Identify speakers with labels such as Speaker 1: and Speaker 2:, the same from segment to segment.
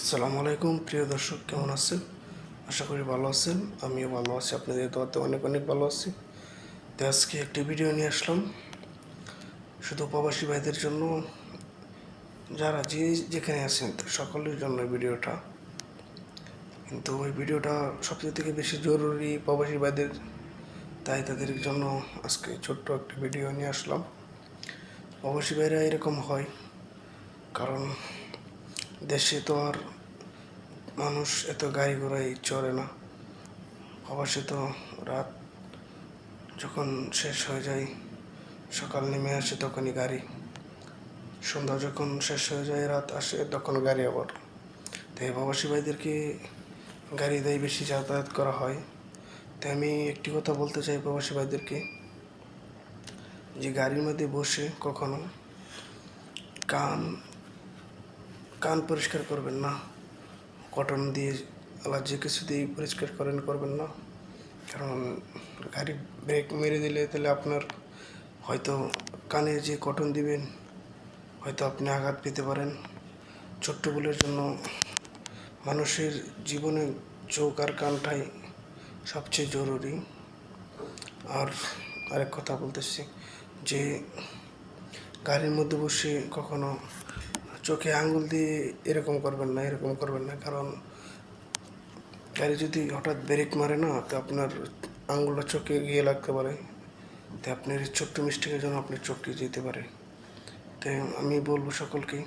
Speaker 1: আসসালামু আলাইকুম প্রিয় দর্শক, কেমন আছেন? আশা করি ভালো আছেন। আমিও ভালো আছি, আপনাদের দোয়াতে অনেক অনেক ভালো আছি। তো আজকে একটি ভিডিও নিয়ে আসলাম শুধু প্রবাসী ভাইদের জন্য, যারা যেখানে আছেন তো সকলের জন্য ভিডিওটা। কিন্তু ওই ভিডিওটা সবচেয়ে থেকে বেশি জরুরি প্রবাসী ভাইদের, তাই তাদের জন্য আজকে ছোট্ট একটা ভিডিও নিয়ে আসলাম। প্রবাসী ভাইরা এরকম হয় কারণ দেশে তো আর মানুষ এত গাড়ি ঘোড়ায় চড়ে না। প্রবাসে তো রাত যখন শেষ হয়ে যায়, সকাল নেমে আসে তখনই গাড়ি, সন্ধ্যা যখন শেষ হয়ে যায় রাত আসে তখন গাড়ি আবার। তাই প্রবাসী ভাইদেরকে গাড়ি দেয় বেশি যাতায়াত করা হয়। তাই আমি একটি কথা বলতে চাই প্রবাসী ভাইদেরকে, যে গাড়ির মধ্যে বসে কখনো কান কান পরিষ্কার করবেন না, কটন দিয়ে আলা যে কিছু দিয়ে পরিষ্কার করবেন না। কারণ গাড়ি ব্রেক মেরে দিলে তাহলে আপনার হয়তো কানে যে কটন দিবেন হয়তো আপনি আঘাত পেতে পারেন। ছোট্ট ভুলের জন্য মানুষের জীবনে চোখ আর কানটাই সবচেয়ে জরুরি। আর আরেক কথা বলতেছি, যে গাড়ির মধ্যে বসে কখনো চোখে আঙুল দিয়ে এরকম করবেন না। কারণ গাড়ি যদি হঠাৎ ব্রেক মারে না, তো আপনার আঙুলটা চোখে গিয়ে লাগতে পারে, তাই আপনার এই ছোট্ট মিস্টেকের জন্য আপনার চোখে যেতে পারে। তাই আমি বলবো সকলকে,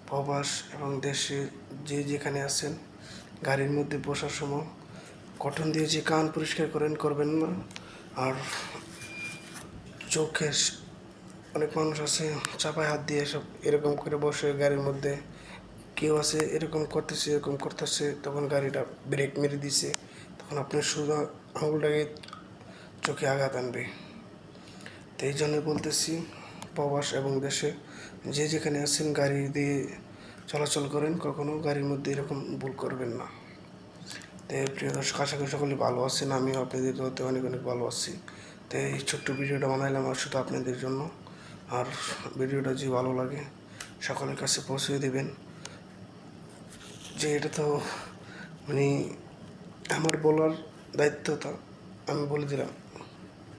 Speaker 1: প্রবাস এবং দেশে যে যেখানে আছেন, গাড়ির মধ্যে বসার সময় কটন দিয়ে যে কান পরিষ্কার করবেন না। আর চোখে অনেক মানুষ আছে চাপায় হাত দিয়ে সব এরকম করে বসে গাড়ির মধ্যে, কেউ আছে এরকম করতেছে, তখন গাড়িটা ব্রেক মেরে দিছে, তখন আপনার সোজা আঙুলটাকে চোখে আঘাত আনবে। তো এই জন্য বলতেছি, প্রবাস এবং দেশে যে যেখানে আছেন গাড়ি দিয়ে চলাচল করেন, কখনো গাড়ির মধ্যে এরকম ভুল করবেন না। তো প্রিয় দর্শক, আশা করি সকলে ভালো আছেন, আমিও আপনাদের দোয়াতে অনেক অনেক ভালো আছি। তো এই ছোট্ট ভিডিওটা বানাইলাম আর শুধু আপনাদের জন্য। আর ভিডিওটা যে ভালো লাগে সকলের কাছে পৌঁছে দেবেন। যে এটা তো মানে আমার বলার দায়িত্বটা আমি বলে দিলাম,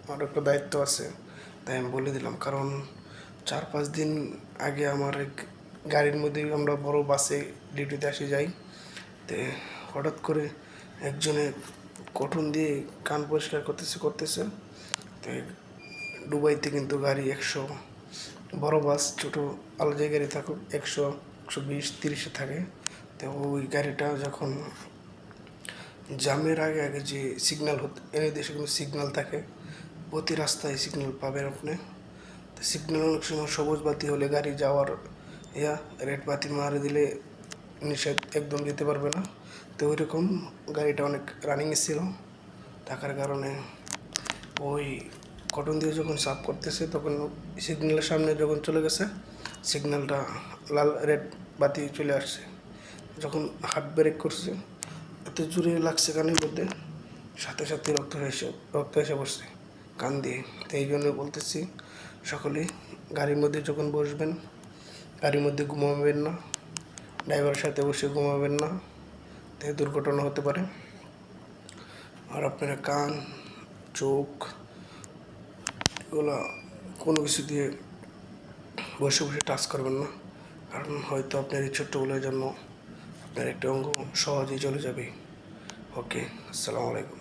Speaker 1: আমার একটা দায়িত্ব আছে, তাই আমি বলে দিলাম। কারণ 4-5 দিন আগে আমার এক গাড়ির মধ্যে, আমরা বড় বাসে ডিউটিতে আসে যাই, তো হঠাৎ করে একজনে কটন দিয়ে কান পরিষ্কার করতেছে। তো দুবাইতে কিন্তু গাড়ি 100, বড় বাস ছোটো আলাদা গাড়ি থাকুক 100, 120, 30-এ থাকে। তো ওই গাড়িটা যখন জামের আগে আগে যে সিগন্যাল এনে দেশে কোনো সিগন্যাল থাকে, প্রতি রাস্তায় সিগন্যাল পাবেন আপনি। তো সিগন্যাল অনেক সময় সবুজ বাতি হলে গাড়ি যাওয়ার রেড বাতি মারে দিলে নিষেধ, একদম যেতে পারবে না। তো ওই রকম গাড়িটা অনেক রানিংয়ে ছিল, থাকার কারণে ওই কটন দিয়ে যখন সাফ করতেছে তখন সিগন্যালের সামনে যখন চলে গেছে, সিগন্যালটা লাল রেড বাতি চলে আসছে, যখন হার্ট ব্রেক করছে এত জোরে লাগছে কানের মধ্যে, সাথে সাথে রক্ত এসে পড়ছে কান দিয়ে। তো এই জন্য বলতেছি, সকলে গাড়ির মধ্যে যখন বসবেন গাড়ির মধ্যে ঘুমাবেন না, ড্রাইভারের সাথে বসে ঘুমাবেন না, তাই দুর্ঘটনা হতে পারে। আর আপনারা কান, চোখ এগুলো কোনো কিছু দিয়ে বসে বসে টাচ করবেন না, কারণ হয়তো আপনার এই ছোট্ট ভুলের জন্য আপনার একটা অঙ্গ সহজেই চলে যাবে। ওকে, আসসালামু আলাইকুম।